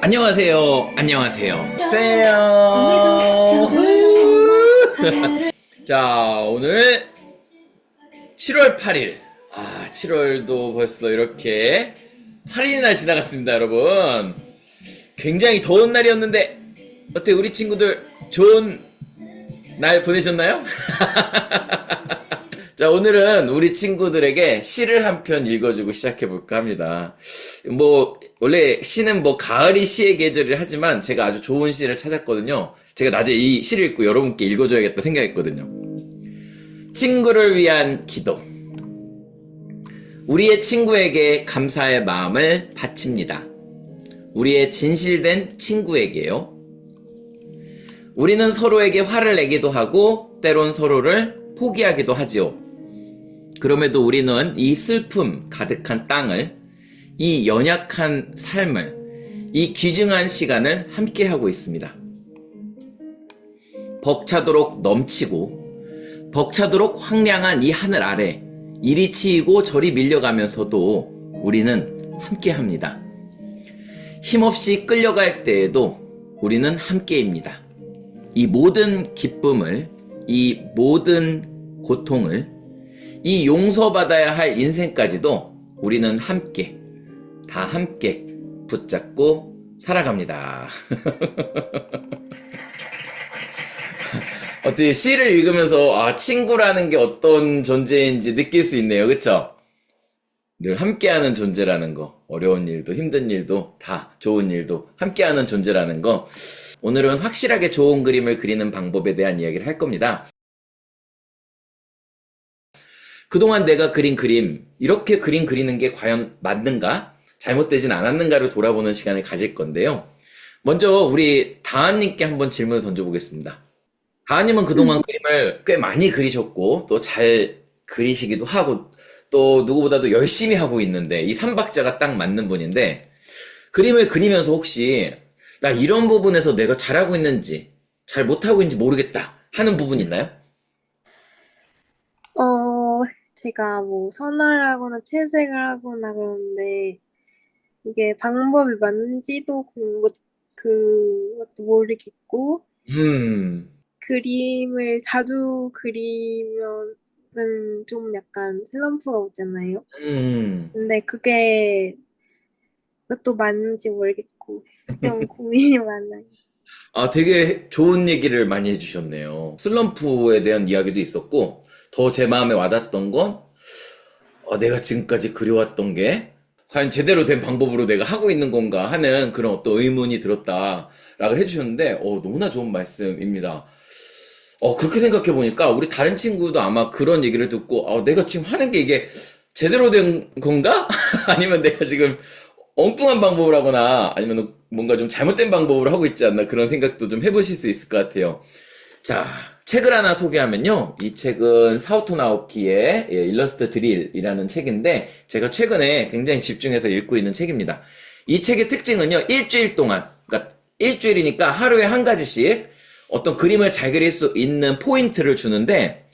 안녕하세요. 안녕하세요. 세요. 자, 오늘 7월 8일. 7월도 벌써 이렇게 8일이나 지나갔습니다, 여러분. 굉장히 더운 날이었는데, 어때, 우리 친구들 좋은 날 보내셨나요? 자, 오늘은 우리 친구들에게 시를 한 편 읽어주고 시작해볼까 합니다. 원래 시는 가을이 시의 계절이라 하지만 제가 아주 좋은 시를 찾았거든요. 제가 낮에 이 시를 읽고 여러분께 읽어줘야겠다 생각했거든요. 친구를 위한 기도. 우리의 친구에게 감사의 마음을 바칩니다. 우리의 진실된 친구에게요. 우리는 서로에게 화를 내기도 하고 때론 서로를 포기하기도 하지요. 그럼에도 우리는 이 슬픔 가득한 땅을, 이 연약한 삶을, 이 귀중한 시간을 함께하고 있습니다. 벅차도록 넘치고 벅차도록 황량한 이 하늘 아래 이리 치이고 저리 밀려가면서도 우리는 함께합니다. 힘없이 끌려갈 때에도 우리는 함께입니다. 이 모든 기쁨을, 이 모든 고통을, 이 용서받아야 할 인생까지도 우리는 함께, 다 함께 붙잡고 살아갑니다. 어떻게 시를 읽으면서 친구라는 게 어떤 존재인지 느낄 수 있네요. 그쵸? 늘 함께하는 존재라는 거, 어려운 일도 힘든 일도 다 좋은 일도 함께하는 존재라는 거. 오늘은 확실하게 좋은 그림을 그리는 방법에 대한 이야기를 할 겁니다. 그동안 내가 그린 그림, 이렇게 그림 그리는 게 과연 맞는가? 잘못되진 않았는가를 돌아보는 시간을 가질 건데요. 먼저 우리 다한님께 한번 질문을 던져보겠습니다. 다한님은 그동안 그림을 꽤 많이 그리셨고 또 잘 그리시기도 하고 또 누구보다도 열심히 하고 있는데 이 삼박자가 딱 맞는 분인데, 그림을 그리면서 혹시 나 이런 부분에서 내가 잘하고 있는지 잘 못하고 있는지 모르겠다 하는 부분 있나요? 제가 선화를 하거나 채색을 하거나 그러는데, 이게 방법이 맞는지도 그것도 모르겠고, 음, 그림을 자주 그리면은 좀 약간 슬럼프가 오잖아요. 음. 근데 그것도 맞는지 모르겠고, 좀 고민이 많아요. 되게 좋은 얘기를 많이 해주셨네요. 슬럼프에 대한 이야기도 있었고, 더 제 마음에 와닿았던 건, 내가 지금까지 그려왔던 게, 과연 제대로 된 방법으로 내가 하고 있는 건가 하는 그런 어떤 의문이 들었다라고 해주셨는데, 너무나 좋은 말씀입니다. 그렇게 생각해 보니까, 우리 다른 친구도 아마 그런 얘기를 듣고, 내가 지금 하는 게 이게 제대로 된 건가? 아니면 내가 지금 엉뚱한 방법을 하거나 아니면 뭔가 좀 잘못된 방법으로 하고 있지 않나, 그런 생각도 좀 해보실 수 있을 것 같아요. 자, 책을 하나 소개하면요. 이 책은 사오토 나오키의 일러스트 드릴이라는 책인데, 제가 최근에 굉장히 집중해서 읽고 있는 책입니다. 이 책의 특징은요, 일주일 동안, 그러니까 일주일이니까 하루에 한 가지씩 어떤 그림을 잘 그릴 수 있는 포인트를 주는데,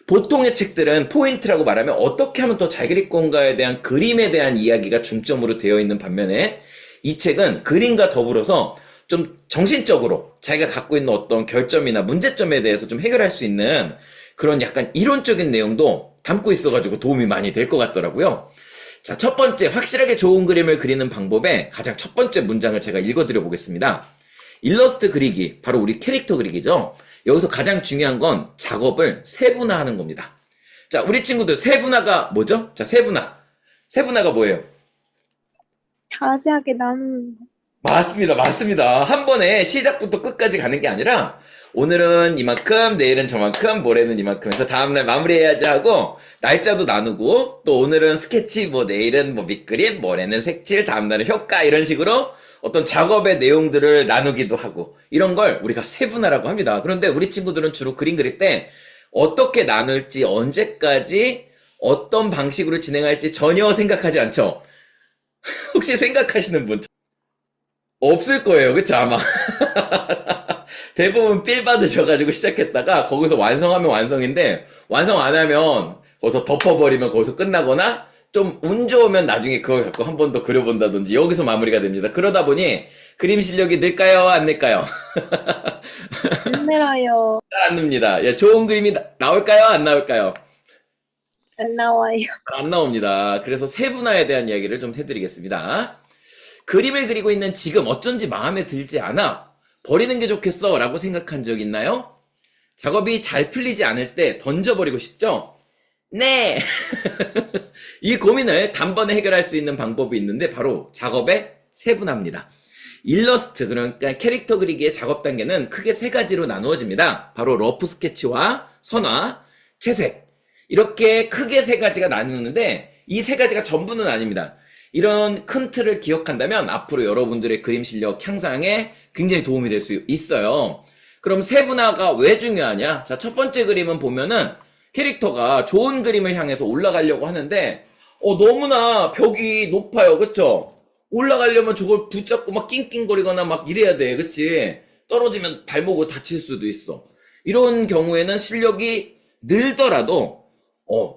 보통의 책들은 포인트라고 말하면 어떻게 하면 더 잘 그릴 건가에 대한 그림에 대한 이야기가 중점으로 되어 있는 반면에, 이 책은 그림과 더불어서 좀 정신적으로 자기가 갖고 있는 어떤 결점이나 문제점에 대해서 좀 해결할 수 있는 그런 약간 이론적인 내용도 담고 있어가지고 도움이 많이 될 것 같더라고요. 자, 첫 번째, 확실하게 좋은 그림을 그리는 방법의 가장 첫 번째 문장을 제가 읽어드려 보겠습니다. 일러스트 그리기, 바로 우리 캐릭터 그리기죠. 여기서 가장 중요한 건 작업을 세분화하는 겁니다. 자, 우리 친구들, 세분화가 뭐죠? 자, 세분화. 세분화가 뭐예요? 자세하게 나누는 거. 맞습니다. 맞습니다. 한 번에 시작부터 끝까지 가는 게 아니라, 오늘은 이만큼, 내일은 저만큼, 모레는 이만큼 해서 다음날 마무리해야지 하고, 날짜도 나누고, 또 오늘은 스케치, 내일은 밑그림, 모레는 색칠, 다음날은 효과, 이런 식으로 어떤 작업의 내용들을 나누기도 하고, 이런 걸 우리가 세분화라고 합니다. 그런데 우리 친구들은 주로 그림 그릴 때 어떻게 나눌지, 언제까지, 어떤 방식으로 진행할지 전혀 생각하지 않죠? 혹시 생각하시는 분 없을 거예요. 그쵸? 아마. 대부분 필 받으셔가지고 시작했다가 거기서 완성하면 완성인데, 완성 안 하면 거기서 덮어버리면 거기서 끝나거나, 좀 운 좋으면 나중에 그걸 갖고 한 번 더 그려본다든지 여기서 마무리가 됩니다. 그러다 보니 그림 실력이 늘까요? 안 늘까요? 안 늘어요. 잘 안 늡니다. 예, 좋은 그림이 나올까요? 안 나올까요? 안 나와요. 잘 안 나옵니다. 그래서 세분화에 대한 이야기를 좀 해드리겠습니다. 그림을 그리고 있는 지금 어쩐지 마음에 들지 않아. 버리는 게 좋겠어 라고 생각한 적 있나요? 작업이 잘 풀리지 않을 때 던져버리고 싶죠? 네! 이 고민을 단번에 해결할 수 있는 방법이 있는데 바로 작업의 세분화입니다. 일러스트, 그러니까 캐릭터 그리기의 작업 단계는 크게 세 가지로 나누어집니다. 바로 러프 스케치와 선화, 채색. 이렇게 크게 세 가지가 나누는데 이 세 가지가 전부는 아닙니다. 이런 큰 틀을 기억한다면 앞으로 여러분들의 그림 실력 향상에 굉장히 도움이 될 수 있어요. 그럼 세분화가 왜 중요하냐? 자, 첫 번째 그림은 보면은 캐릭터가 좋은 그림을 향해서 올라가려고 하는데 너무나 벽이 높아요. 그쵸? 올라가려면 저걸 붙잡고 막 낑낑거리거나 막 이래야 돼. 그치? 떨어지면 발목을 다칠 수도 있어. 이런 경우에는 실력이 늘더라도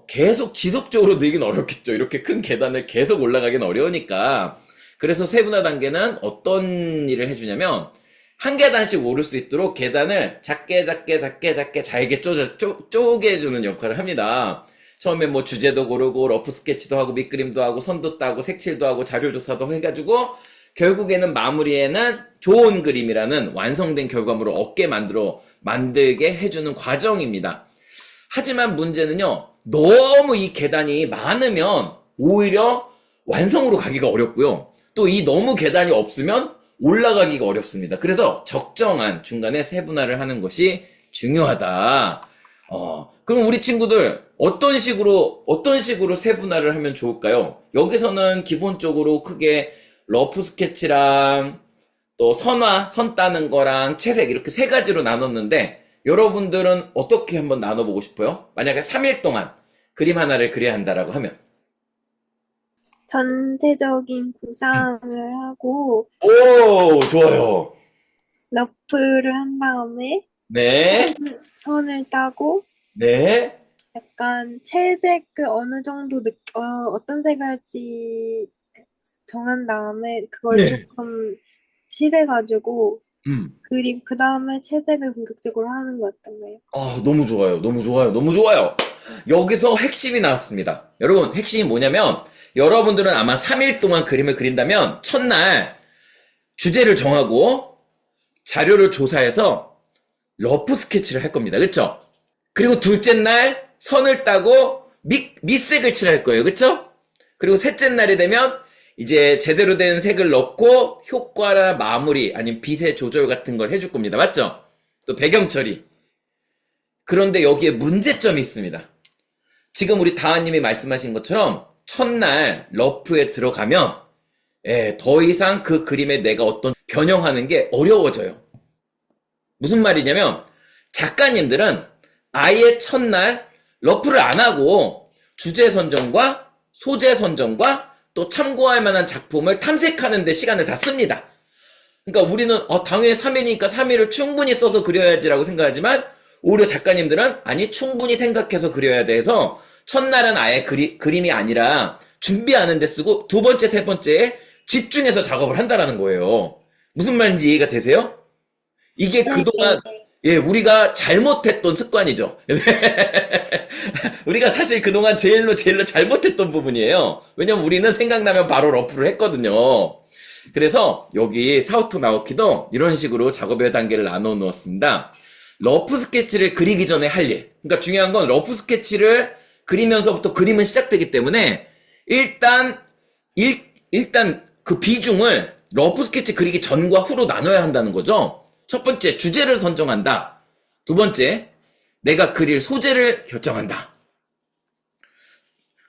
계속 지속적으로 늘긴 어렵겠죠. 이렇게 큰 계단을 계속 올라가긴 어려우니까. 그래서 세분화 단계는 어떤 일을 해주냐면 한 계단씩 오를 수 있도록 계단을 작게 잘게 쪼개주는 역할을 합니다. 처음에 뭐 주제도 고르고 러프 스케치도 하고 밑그림도 하고 선도 따고 색칠도 하고 자료 조사도 해가지고 결국에는 마무리에는 좋은 그림이라는 완성된 결과물을 만들게 해주는 과정입니다. 하지만 문제는요, 너무 이 계단이 많으면 오히려 완성으로 가기가 어렵고요. 또 이 너무 계단이 없으면 올라가기가 어렵습니다. 그래서 적정한 중간에 세분화를 하는 것이 중요하다. 그럼 우리 친구들 어떤 식으로 세분화를 하면 좋을까요? 여기서는 기본적으로 크게 러프 스케치랑 또 선 따는 거랑 채색 이렇게 세 가지로 나눴는데 여러분들은 어떻게 한번 나눠보고 싶어요? 만약에 3일 동안 그림 하나를 그려야 한다라고 하면 전체적인 구상을 하고 오, 좋아요. 러프를 한 다음에 네, 선을 따고 네, 약간 채색을 어느 정도 어떤 색을 할지 정한 다음에 그걸 네. 조금 칠해가지고 음. 그 다음에 채색을 본격적으로 하는 것 같던가요? 너무 좋아요. 너무 좋아요. 너무 좋아요. 여기서 핵심이 나왔습니다. 여러분, 핵심이 뭐냐면, 여러분들은 아마 3일 동안 그림을 그린다면, 첫날 주제를 정하고, 자료를 조사해서 러프 스케치를 할 겁니다. 그쵸? 그리고 둘째 날 선을 따고, 밑색을 칠할 거예요. 그쵸? 그리고 셋째 날이 되면, 이제 제대로 된 색을 넣고, 효과나 마무리, 아니면 빛의 조절 같은 걸 해줄 겁니다. 맞죠? 또 배경 처리. 그런데 여기에 문제점이 있습니다. 지금 우리 다하님이 말씀하신 것처럼 첫날 러프에 들어가면 더 이상 그 그림에 내가 어떤 변형하는 게 어려워져요. 무슨 말이냐면 작가님들은 아예 첫날 러프를 안 하고 주제 선정과 소재 선정과 또 참고할 만한 작품을 탐색하는 데 시간을 다 씁니다. 그러니까 우리는 당연히 3일이니까 3일을 충분히 써서 그려야지라고 생각하지만 오히려 작가님들은 아니 충분히 생각해서 그려야 돼서 첫날은 아예 그림이 아니라 준비하는 데 쓰고 두 번째, 세 번째에 집중해서 작업을 한다라는 거예요. 무슨 말인지 이해가 되세요? 이게 그동안 우리가 잘못했던 습관이죠. 우리가 사실 그동안 제일로 잘못했던 부분이에요. 왜냐면 우리는 생각나면 바로 러프를 했거든요. 그래서 여기 사우토 나오키도 이런 식으로 작업의 단계를 나눠 놓았습니다. 러프 스케치를 그리기 전에 할 일. 그러니까 중요한 건 러프 스케치를 그리면서부터 그림은 시작되기 때문에 일단 그 비중을 러프 스케치 그리기 전과 후로 나눠야 한다는 거죠. 첫 번째, 주제를 선정한다. 두 번째, 내가 그릴 소재를 결정한다.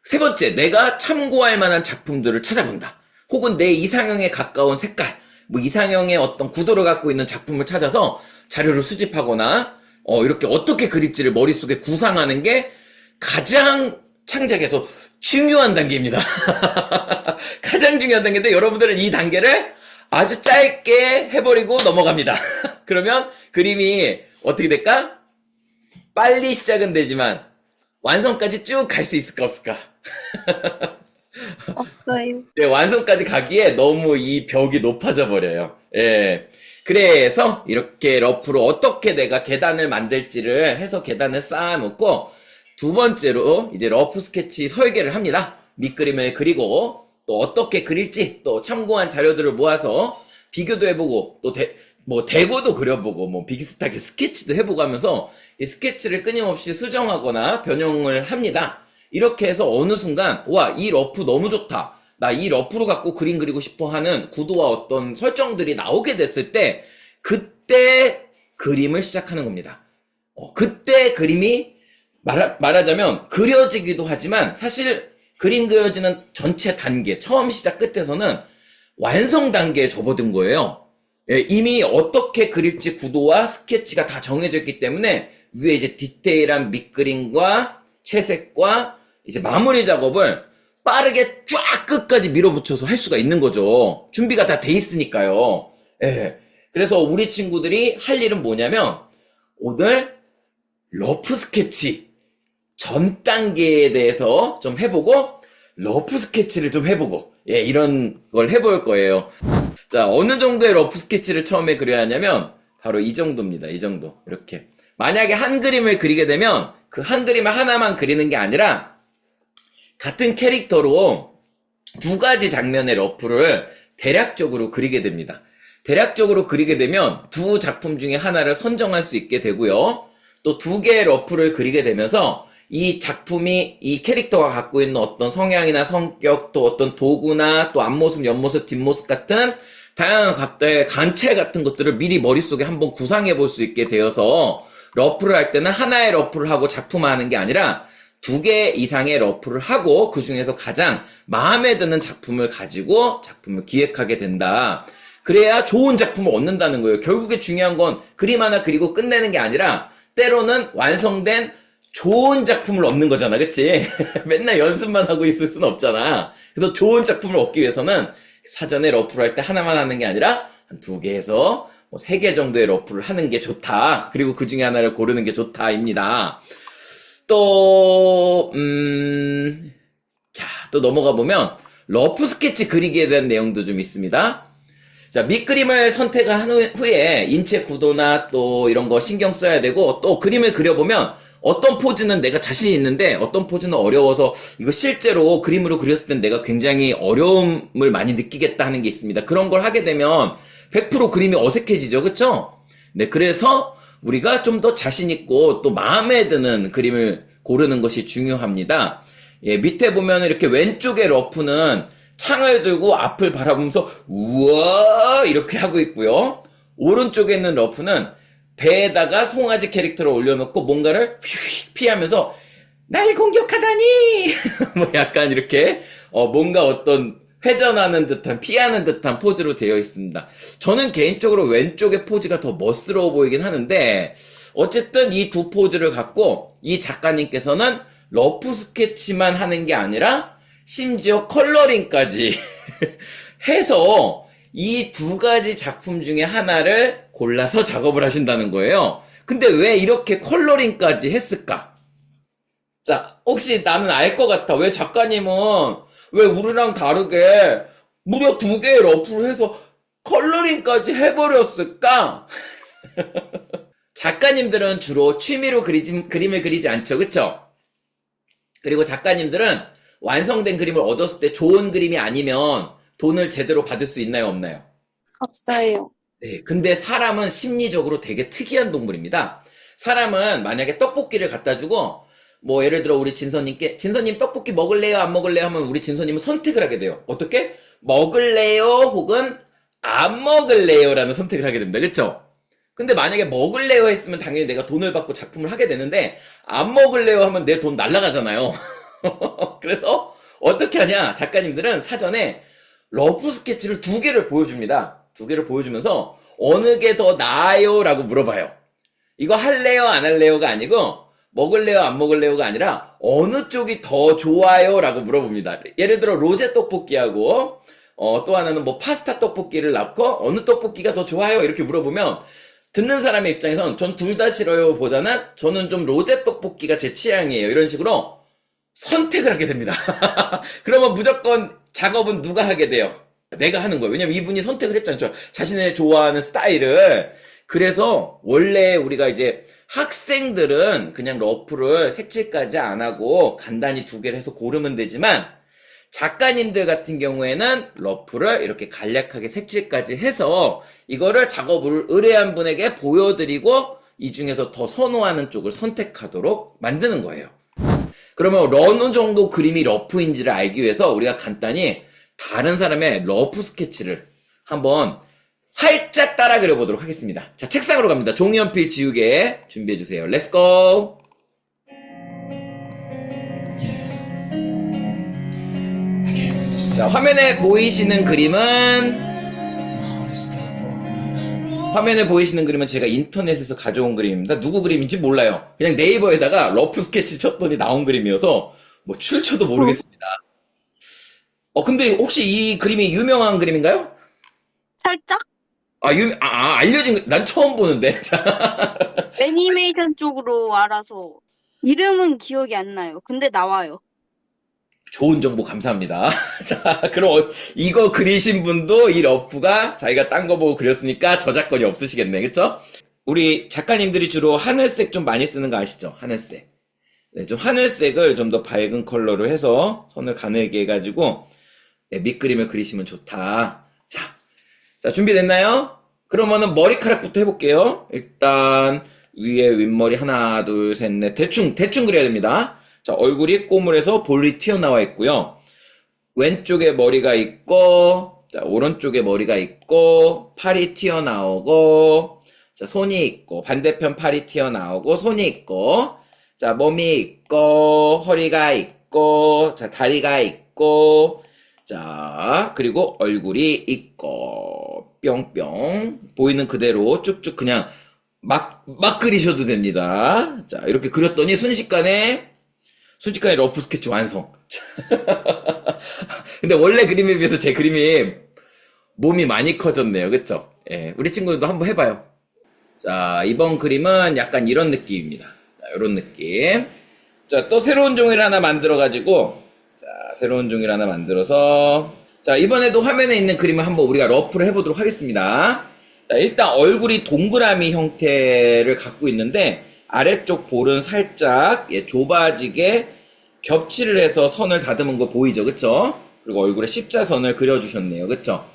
세 번째, 내가 참고할 만한 작품들을 찾아본다. 혹은 내 이상형에 가까운 색깔, 이상형의 어떤 구도를 갖고 있는 작품을 찾아서 자료를 수집하거나 이렇게 어떻게 그릴지를 머릿속에 구상하는 게 가장 창작에서 중요한 단계입니다. 가장 중요한 단계인데 여러분들은 이 단계를 아주 짧게 해버리고 넘어갑니다. 그러면 그림이 어떻게 될까? 빨리 시작은 되지만 완성까지 쭉 갈 수 있을까 없을까? 없어요. 네, 완성까지 가기에 너무 이 벽이 높아져 버려요. 예. 그래서 이렇게 러프로 어떻게 내가 계단을 만들지를 해서 계단을 쌓아놓고 두 번째로 이제 러프 스케치 설계를 합니다. 밑그림을 그리고 또 어떻게 그릴지 또 참고한 자료들을 모아서 비교도 해보고 또 뭐 대고도 그려보고 뭐 비슷하게 스케치도 해보고 하면서 이 스케치를 끊임없이 수정하거나 변형을 합니다. 이렇게 해서 어느 순간 와, 이 러프 너무 좋다. 나 이 러프로 갖고 그림 그리고 싶어 하는 구도와 어떤 설정들이 나오게 됐을 때 그때 그림을 시작하는 겁니다. 그때 그림이 말하자면 그려지기도 하지만 사실 그림 그려지는 전체 단계 처음 시작 끝에서는 완성 단계에 접어든 거예요. 예, 이미 어떻게 그릴지 구도와 스케치가 다 정해져 있기 때문에 위에 이제 디테일한 밑그림과 채색과 이제 마무리 작업을 빠르게 쫙 끝까지 밀어붙여서 할 수가 있는 거죠. 준비가 다 돼 있으니까요. 예. 그래서 우리 친구들이 할 일은 뭐냐면 오늘 러프 스케치 전 단계에 대해서 좀 해보고 러프 스케치를 좀 해보고 예, 이런 걸 해볼 거예요. 자, 어느 정도의 러프 스케치를 처음에 그려야 하냐면 바로 이 정도입니다. 이 정도. 이렇게. 만약에 한 그림을 그리게 되면 그 한 그림을 하나만 그리는 게 아니라 같은 캐릭터로 두 가지 장면의 러프를 대략적으로 그리게 됩니다. 대략적으로 그리게 되면 두 작품 중에 하나를 선정할 수 있게 되고요. 또 두 개의 러프를 그리게 되면서 이 작품이 이 캐릭터가 갖고 있는 어떤 성향이나 성격 또 어떤 도구나 또 앞모습, 옆모습, 뒷모습 같은 다양한 각도의 관찰 같은 것들을 미리 머릿속에 한번 구상해 볼 수 있게 되어서 러프를 할 때는 하나의 러프를 하고 작품화하는 게 아니라 두 개 이상의 러프를 하고 그 중에서 가장 마음에 드는 작품을 가지고 작품을 기획하게 된다. 그래야 좋은 작품을 얻는다는 거예요. 결국에 중요한 건 그림 하나 그리고 끝내는 게 아니라 때로는 완성된 좋은 작품을 얻는 거잖아. 그치? 맨날 연습만 하고 있을 수는 없잖아. 그래서 좋은 작품을 얻기 위해서는 사전에 러프를 할 때 하나만 하는 게 아니라 한 두 개에서 뭐 세 개 정도의 러프를 하는 게 좋다. 그리고 그 중에 하나를 고르는 게 좋다입니다. 또, 자, 또 넘어가 보면 러프 스케치 그리기에 대한 내용도 좀 있습니다. 자, 밑그림을 선택한 후에 인체 구도나 또 이런 거 신경 써야 되고 또 그림을 그려보면 어떤 포즈는 내가 자신 있는데 어떤 포즈는 어려워서 이거 실제로 그림으로 그렸을 땐 내가 굉장히 어려움을 많이 느끼겠다 하는 게 있습니다. 그런 걸 하게 되면 100% 그림이 어색해지죠. 그쵸? 네, 그래서 우리가 좀 더 자신 있고 또 마음에 드는 그림을 고르는 것이 중요합니다. 예, 밑에 보면 이렇게 왼쪽의 러프는 창을 들고 앞을 바라보면서 우와 이렇게 하고 있고요. 오른쪽에 있는 러프는 배에다가 송아지 캐릭터를 올려놓고 뭔가를 휙 피하면서 날 공격하다니 뭐 약간 이렇게 뭔가 어떤 회전하는 듯한 피하는 듯한 포즈로 되어 있습니다. 저는 개인적으로 왼쪽의 포즈가 더 멋스러워 보이긴 하는데 어쨌든 이 두 포즈를 갖고 이 작가님께서는 러프 스케치만 하는 게 아니라 심지어 컬러링까지 해서 이 두 가지 작품 중에 하나를 골라서 작업을 하신다는 거예요. 근데 왜 이렇게 컬러링까지 했을까? 자, 혹시 나는 알 것 같아. 왜 작가님은 왜 우리랑 다르게 무려 두 개의 러프를 해서 컬러링까지 해버렸을까? 작가님들은 주로 취미로 그림을 그리지 않죠. 그쵸? 그리고 작가님들은 완성된 그림을 얻었을 때 좋은 그림이 아니면 돈을 제대로 받을 수 있나요, 없나요? 없어요. 네, 근데 사람은 심리적으로 되게 특이한 동물입니다. 사람은 만약에 떡볶이를 갖다 주고, 뭐 예를 들어 우리 진서님께, 진서님 떡볶이 먹을래요, 안 먹을래요? 하면 우리 진서님은 선택을 하게 돼요. 어떻게? 먹을래요, 혹은 안 먹을래요? 라는 선택을 하게 됩니다. 그쵸? 근데 만약에 먹을래요 했으면 당연히 내가 돈을 받고 작품을 하게 되는데, 안 먹을래요 하면 내 돈 날라가잖아요. 그래서 어떻게 하냐? 작가님들은 사전에 러프 스케치를 두 개를 보여줍니다. 두 개를 보여주면서 어느 게 더 나아요? 라고 물어봐요. 이거 할래요? 안 할래요?가 아니고 먹을래요? 안 먹을래요?가 아니라 어느 쪽이 더 좋아요? 라고 물어봅니다. 예를 들어 로제 떡볶이하고 또 하나는 뭐 파스타 떡볶이를 낳고 어느 떡볶이가 더 좋아요? 이렇게 물어보면 듣는 사람의 입장에선 전 둘 다 싫어요 보다는 저는 좀 로제 떡볶이가 제 취향이에요. 이런 식으로 선택을 하게 됩니다. 그러면 무조건 작업은 누가 하게 돼요? 내가 하는 거예요. 왜냐면 이분이 선택을 했잖아요. 자신의 좋아하는 스타일을. 그래서 원래 우리가 이제 학생들은 그냥 러프를 색칠까지 안 하고 간단히 두 개를 해서 고르면 되지만 작가님들 같은 경우에는 러프를 이렇게 간략하게 색칠까지 해서 이거를 작업을 의뢰한 분에게 보여드리고 이 중에서 더 선호하는 쪽을 선택하도록 만드는 거예요. 그러면 어느 정도 그림이 러프인지를 알기 위해서 우리가 간단히 다른 사람의 러프 스케치를 한번 살짝 따라 그려보도록 하겠습니다. 자, 책상으로 갑니다. 종이 연필 지우개 준비해주세요. 렛츠고! 자, 화면에 보이시는 그림은 제가 인터넷에서 가져온 그림입니다. 누구 그림인지 몰라요. 그냥 네이버에다가 러프 스케치 쳤더니 나온 그림이어서 뭐 출처도 모르겠습니다. 근데 혹시 이 그림이 유명한 그림인가요? 살짝? 알려진 난 처음 보는데. 애니메이션 쪽으로 알아서 이름은 기억이 안 나요. 근데 나와요. 좋은 정보 감사합니다. 자, 그럼 이거 그리신 분도 이 러프가 자기가 딴 거 보고 그렸으니까 저작권이 없으시겠네. 그쵸? 우리 작가님들이 주로 하늘색 좀 많이 쓰는 거 아시죠? 하늘색. 네, 좀 하늘색을 좀 더 밝은 컬러로 해서 선을 가늘게 해가지고 네, 밑그림을 그리시면 좋다. 자, 준비됐나요? 그러면은 머리카락부터 해볼게요. 일단 위에 윗머리 하나, 둘, 셋, 넷. 대충 그려야 됩니다. 자, 얼굴이 꼬물해서 볼이 튀어나와 있고요. 왼쪽에 머리가 있고, 자, 오른쪽에 머리가 있고, 팔이 튀어나오고, 자, 손이 있고, 반대편 팔이 튀어나오고, 손이 있고, 자, 몸이 있고, 허리가 있고, 자, 다리가 있고, 자, 그리고 얼굴이 있고, 뿅뿅. 보이는 그대로 쭉쭉 그냥 막 그리셔도 됩니다. 자, 이렇게 그렸더니 순식간에 러프 스케치 완성. 근데 원래 그림에 비해서 제 그림이 몸이 많이 커졌네요. 그쵸? 예, 우리 친구들도 한번 해봐요. 자, 이번 그림은 약간 이런 느낌입니다. 자, 이런 느낌. 자, 또 새로운 종이를 하나 만들어가지고, 자, 새로운 종이를 하나 만들어서, 자, 이번에도 화면에 있는 그림을 한번 우리가 러프를 해보도록 하겠습니다. 자, 일단 얼굴이 동그라미 형태를 갖고 있는데, 아래쪽 볼은 살짝 좁아지게 겹치를 해서 선을 다듬은 거 보이죠? 그쵸? 그리고 얼굴에 십자선을 그려주셨네요. 그쵸?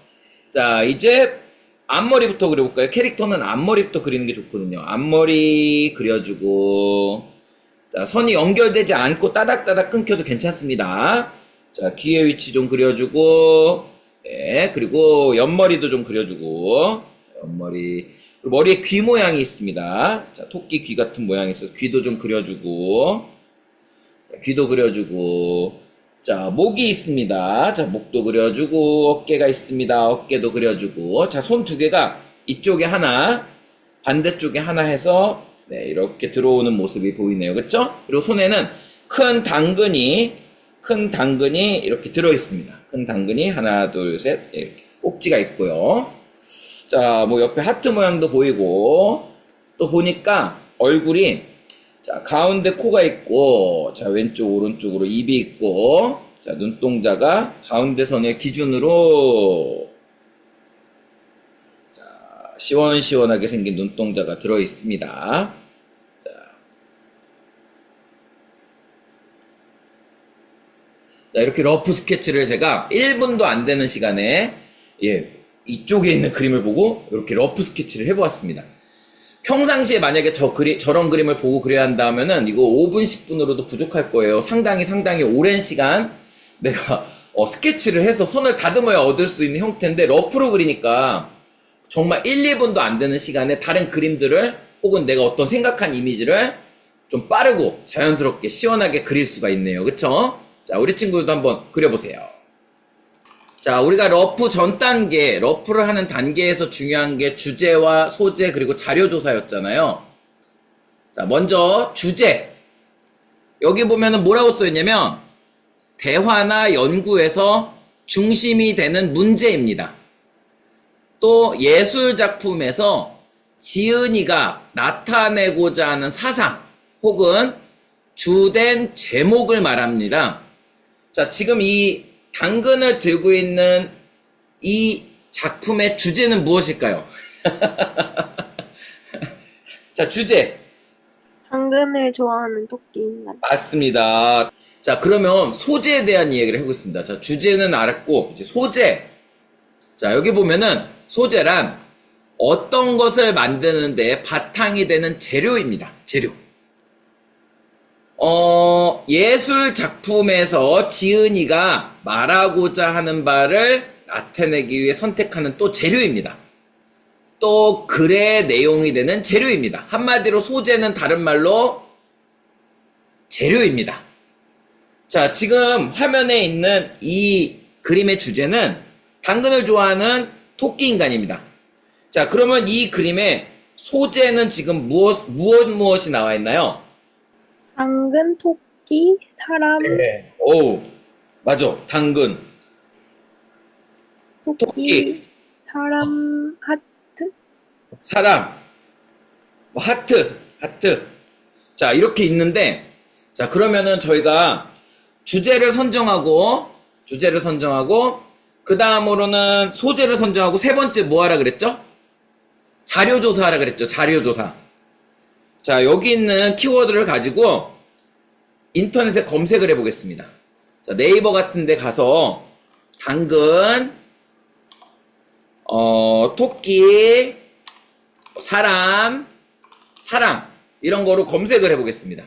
자, 이제 앞머리부터 그려볼까요? 캐릭터는 앞머리부터 그리는 게 좋거든요. 앞머리 그려주고, 자, 선이 연결되지 않고 따닥따닥 끊겨도 괜찮습니다. 자, 귀의 위치 좀 그려주고, 네, 그리고 옆머리도 좀 그려주고, 옆머리. 머리에 귀 모양이 있습니다. 자, 토끼 귀 같은 모양이 있어서 귀도 좀 그려주고, 자, 귀도 그려주고, 자, 목이 있습니다. 자, 목도 그려주고, 어깨가 있습니다. 어깨도 그려주고, 자, 손 두 개가 이쪽에 하나, 반대쪽에 하나 해서, 네, 이렇게 들어오는 모습이 보이네요. 그쵸? 그리고 손에는 큰 당근이 이렇게 들어있습니다. 큰 당근이 하나, 둘, 셋, 이렇게 꼭지가 있고요. 자, 뭐 옆에 하트 모양도 보이고, 또 보니까 얼굴이, 자, 가운데 코가 있고, 자, 왼쪽, 오른쪽으로 입이 있고, 자, 눈동자가 가운데 선의 기준으로, 자, 시원시원하게 생긴 눈동자가 들어 있습니다. 자, 이렇게 러프 스케치를 제가 1분도 안 되는 시간에, 이쪽에 있는 그림을 보고 이렇게 러프 스케치를 해보았습니다. 평상시에 만약에 저런 그림을 보고 그려야 한다 하면은 이거 5분, 10분으로도 부족할 거예요. 상당히 오랜 시간 내가 스케치를 해서 선을 다듬어야 얻을 수 있는 형태인데 러프로 그리니까 정말 1, 2분도 안 되는 시간에 다른 그림들을 혹은 내가 어떤 생각한 이미지를 좀 빠르고 자연스럽게 시원하게 그릴 수가 있네요. 그쵸? 자, 우리 친구들도 한번 그려보세요. 자, 우리가 러프 전 단계, 러프를 하는 단계에서 중요한 게 주제와 소재 그리고 자료 조사였잖아요. 자, 먼저 주제. 여기 보면은 뭐라고 써있냐면 대화나 연구에서 중심이 되는 문제입니다. 또 예술작품에서 지은이가 나타내고자 하는 사상 혹은 주된 제목을 말합니다. 자, 지금 이 당근을 들고 있는 이 작품의 주제는 무엇일까요? 자, 주제. 당근을 좋아하는 토끼 인간. 맞습니다. 자, 그러면 소재에 대한 이야기를 해보겠습니다. 자, 주제는 알았고, 이제 소재. 자, 여기 보면은 소재란 어떤 것을 만드는데 바탕이 되는 재료입니다. 재료. 예술 작품에서 지은이가 말하고자 하는 바를 나타내기 위해 선택하는 또 재료입니다. 또 글의 내용이 되는 재료입니다. 한마디로 소재는 다른 말로 재료입니다. 자, 지금 화면에 있는 이 그림의 주제는 당근을 좋아하는 토끼인간입니다. 자, 그러면 이 그림의 소재는 지금 무엇이 나와 있나요? 당근, 토끼, 사람, 네. 오, 맞아. 당근, 토끼, 토끼. 사람, 하트. 사람, 뭐 하트. 자, 이렇게 있는데, 자, 그러면은 저희가 주제를 선정하고, 그 다음으로는 소재를 선정하고, 세 번째 뭐 하라 그랬죠? 자료조사 하라 그랬죠. 자료조사. 자, 여기 있는 키워드를 가지고 인터넷에 검색을 해보겠습니다. 자, 네이버 같은 데 가서 당근, 토끼, 사람, 이런 거로 검색을 해보겠습니다.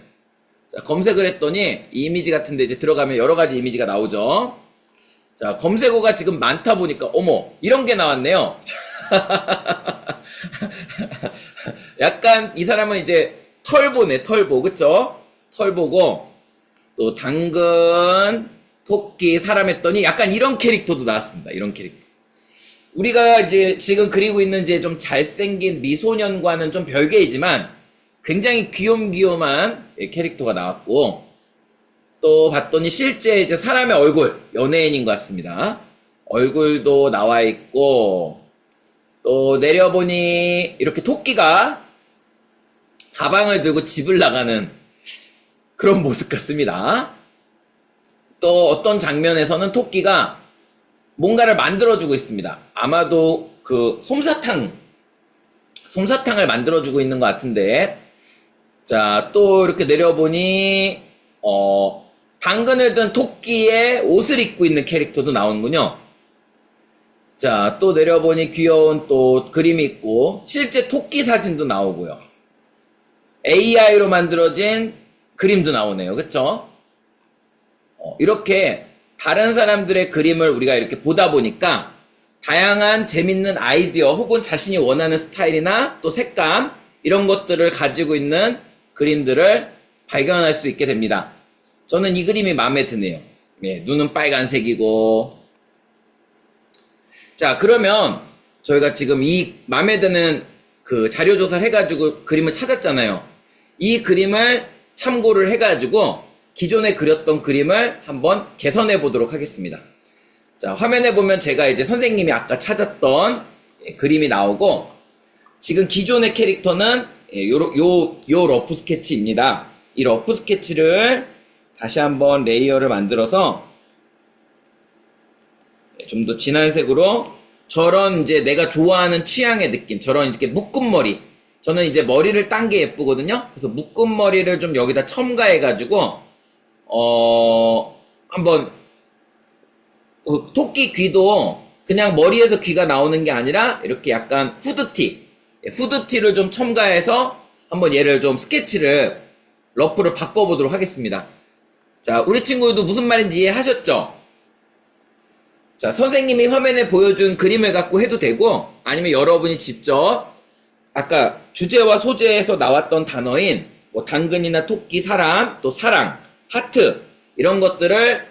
자, 검색을 했더니 이 이미지 같은 데 이제 들어가면 여러 가지 이미지가 나오죠. 자, 검색어가 지금 많다 보니까, 어머, 이런 게 나왔네요. 약간 이 사람은 이제 털보네, 털보. 그쵸? 털보고, 또 당근, 토끼, 사람 했더니 약간 이런 캐릭터도 나왔습니다. 이런 캐릭터. 우리가 이제 지금 그리고 있는 이제 좀 잘생긴 미소년과는 좀 별개이지만 굉장히 귀염귀염한 캐릭터가 나왔고, 또 봤더니 실제 이제 사람의 얼굴, 연예인인 것 같습니다. 얼굴도 나와 있고, 또 내려보니 이렇게 토끼가 가방을 들고 집을 나가는 그런 모습 같습니다. 또 어떤 장면에서는 토끼가 뭔가를 만들어주고 있습니다. 아마도 그 솜사탕을 만들어주고 있는 것 같은데, 자, 또 이렇게 내려보니 당근을 든 토끼의 옷을 입고 있는 캐릭터도 나오는군요. 자, 또 내려보니 귀여운 또 그림이 있고, 실제 토끼 사진도 나오고요. AI로 만들어진 그림도 나오네요. 그쵸? 이렇게 다른 사람들의 그림을 우리가 이렇게 보다 보니까 다양한 재밌는 아이디어 혹은 자신이 원하는 스타일이나 또 색감, 이런 것들을 가지고 있는 그림들을 발견할 수 있게 됩니다. 저는 이 그림이 마음에 드네요. 예, 눈은 빨간색이고. 자, 그러면 저희가 지금 이 마음에 드는 그 자료조사를 해가지고 그림을 찾았잖아요. 이 그림을 참고를 해가지고 기존에 그렸던 그림을 한번 개선해 보도록 하겠습니다. 자, 화면에 보면 제가 이제 선생님이 아까 찾았던 그림이 나오고, 지금 기존의 캐릭터는 요 러프 스케치입니다. 이 러프 스케치를 다시 한번 레이어를 만들어서 좀 더 진한 색으로, 저런 이제 내가 좋아하는 취향의 느낌, 저런 이렇게 묶은 머리, 저는 이제 머리를 딴 게 예쁘거든요. 그래서 묶은 머리를 좀 여기다 첨가해가지고 한번 토끼 귀도 그냥 머리에서 귀가 나오는 게 아니라 이렇게 약간 후드티를 좀 첨가해서 한번 얘를 좀 스케치를, 러프를 바꿔보도록 하겠습니다. 자, 우리 친구도 무슨 말인지 이해하셨죠? 자, 선생님이 화면에 보여준 그림을 갖고 해도 되고, 아니면 여러분이 직접 아까 주제와 소재에서 나왔던 단어인 뭐 당근이나 토끼, 사람, 또 사랑, 하트, 이런 것들을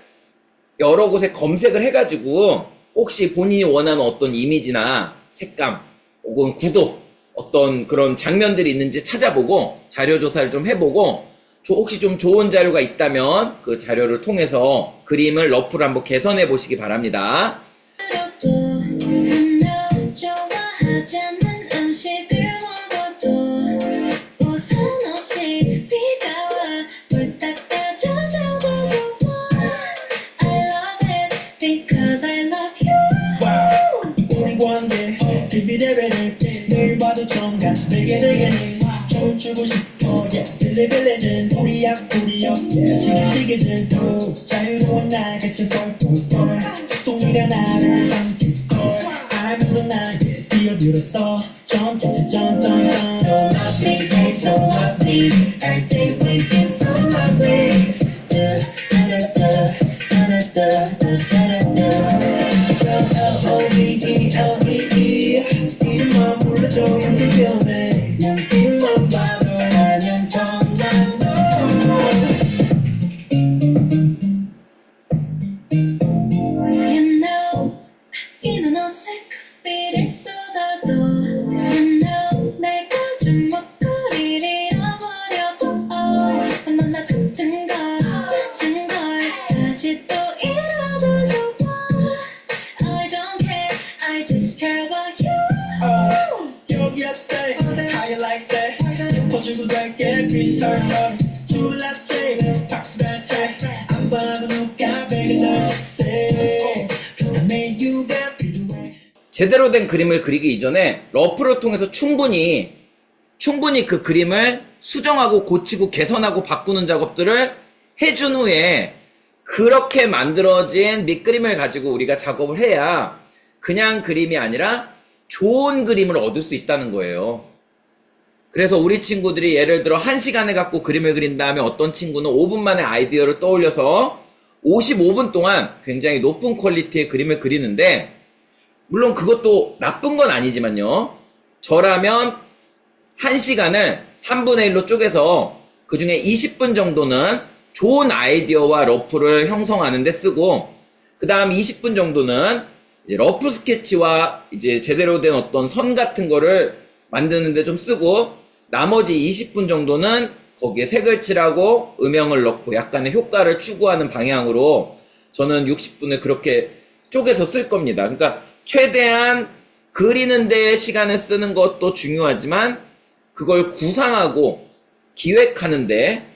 여러 곳에 검색을 해가지고 혹시 본인이 원하는 어떤 이미지나 색감 혹은 구도, 어떤 그런 장면들이 있는지 찾아보고 자료조사를 좀 해보고, 혹시 좀 좋은 자료가 있다면 그 자료를 통해서 그림을 러프를 한번 개선해 보시기 바랍니다. 좋아하지 않는 음식을 먹어도 우산 없이 비가 와 물 닦아 노래를 늘 봐도 정감 들게 되게 춤추고 싶어 yeah. 빌리빌리진 우리 앞구리여 yeah. 시기질 또 자유로운 날 같이 펄펄펄 송이가 나를 삼키고 알면서 나에게 뛰어들었어 점점점점점 So lovely, day so lovely. Every day with you so lovely. Da da da da da da da da da. L-O-V-E-L-E-E 이름만 불러도 이렇게 변해 눈빛만 봐도 알면서 난 너. You know, 아끼는 옷에 커피를 쏟아도 You know, 내가 주먹거리를 잃어버려도 얼마나 같은 걸 사준 걸 다시 또 잃어도 좋아 I don't care, I just care about you 여기 어때? How you like that? 예뻐지고 될게 비슷할까? 줄라떼 박수가 채안 봐도 누가 배가 널세 그다음에 you가 필요해 제대로 된 그림을 그리기 이전에 러프를 통해서 충분히 그 그림을 수정하고 고치고 개선하고 바꾸는 작업들을 해준 후에 그렇게 만들어진 밑그림을 가지고 우리가 작업을 해야 그냥 그림이 아니라 좋은 그림을 얻을 수 있다는 거예요. 그래서 우리 친구들이 예를 들어 1시간을 갖고 그림을 그린 다음에 어떤 친구는 5분 만에 아이디어를 떠올려서 55분 동안 굉장히 높은 퀄리티의 그림을 그리는데 물론 그것도 나쁜 건 아니지만요. 저라면 1시간을 3분의 1로 쪼개서 그 중에 20분 정도는 좋은 아이디어와 러프를 형성하는 데 쓰고 그 다음 20분 정도는 이제 러프 스케치와 이제 제대로 된 어떤 선 같은 거를 만드는데 좀 쓰고 나머지 20분 정도는 거기에 색을 칠하고 음영을 넣고 약간의 효과를 추구하는 방향으로 저는 60분을 그렇게 쪼개서 쓸 겁니다. 그러니까 최대한 그리는 데 시간을 쓰는 것도 중요하지만 그걸 구상하고 기획하는데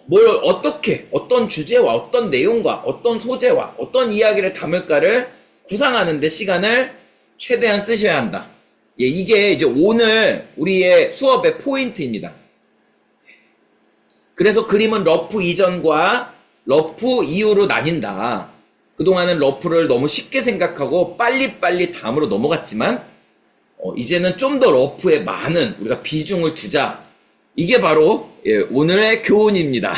뭘 어떻게 어떤 주제와 어떤 내용과 어떤 소재와 어떤 이야기를 담을까를 구상하는데 시간을 최대한 쓰셔야 한다. 예, 이게 이제 오늘 우리의 수업의 포인트입니다. 그래서 그림은 러프 이전과 러프 이후로 나뉜다. 그동안은 러프를 너무 쉽게 생각하고 빨리빨리 다음으로 넘어갔지만 이제는 좀 더 러프에 많은 우리가 비중을 두자. 이게 바로 예, 오늘의 교훈입니다.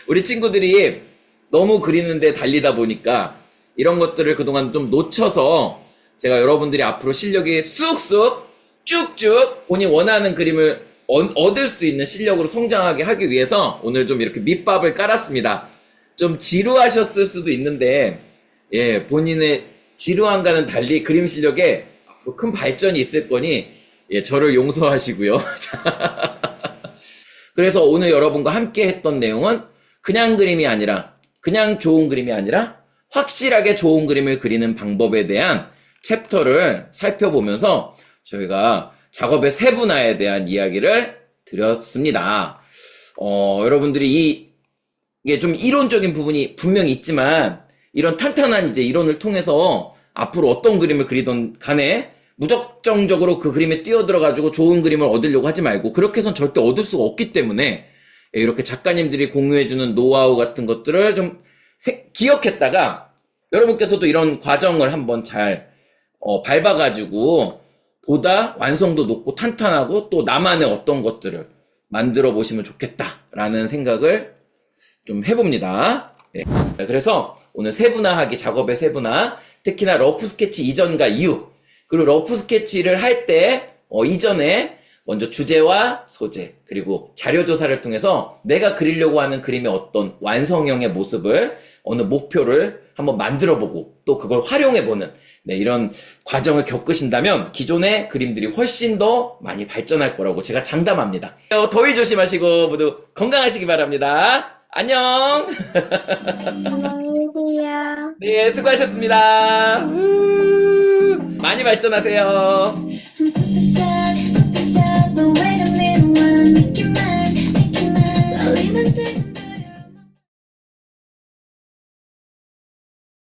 우리 친구들이 너무 그리는데 달리다 보니까 이런 것들을 그동안 좀 놓쳐서 제가 여러분들이 앞으로 실력이 쑥쑥 쭉쭉 본인 원하는 그림을 얻을 수 있는 실력으로 성장하게 하기 위해서 오늘 좀 이렇게 밑밥을 깔았습니다. 좀 지루하셨을 수도 있는데 예, 본인의 지루함과는 달리 그림 실력에 앞으로 큰 발전이 있을 거니 예, 저를 용서하시고요. 그래서 오늘 여러분과 함께 했던 내용은 그냥 그림이 아니라 그냥 좋은 그림이 아니라 확실하게 좋은 그림을 그리는 방법에 대한 챕터를 살펴보면서 저희가 작업의 세분화에 대한 이야기를 드렸습니다. 여러분들이 이게 좀 이론적인 부분이 분명히 있지만 이런 탄탄한 이제 이론을 통해서 앞으로 어떤 그림을 그리던 간에 무작정적으로 그 그림에 뛰어들어가지고 좋은 그림을 얻으려고 하지 말고 그렇게 해선 절대 얻을 수가 없기 때문에 이렇게 작가님들이 공유해주는 노하우 같은 것들을 좀 기억했다가 여러분께서도 이런 과정을 한번 잘 밟아가지고 보다 완성도 높고 탄탄하고 또 나만의 어떤 것들을 만들어 보시면 좋겠다라는 생각을 좀 해봅니다. 예. 그래서 오늘 세분화하기, 작업의 세분화, 특히나 러프 스케치 이전과 이후, 그리고 러프 스케치를 할 때 이전에 먼저 주제와 소재, 그리고 자료조사를 통해서 내가 그리려고 하는 그림의 어떤 완성형의 모습을, 어느 목표를 한번 만들어보고 또 그걸 활용해보는 네, 이런 과정을 겪으신다면 기존의 그림들이 훨씬 더 많이 발전할 거라고 제가 장담합니다. 더위 조심하시고 모두 건강하시기 바랍니다. 안녕. 안녕히 계세요. 네, 수고하셨습니다. 많이 발전하세요.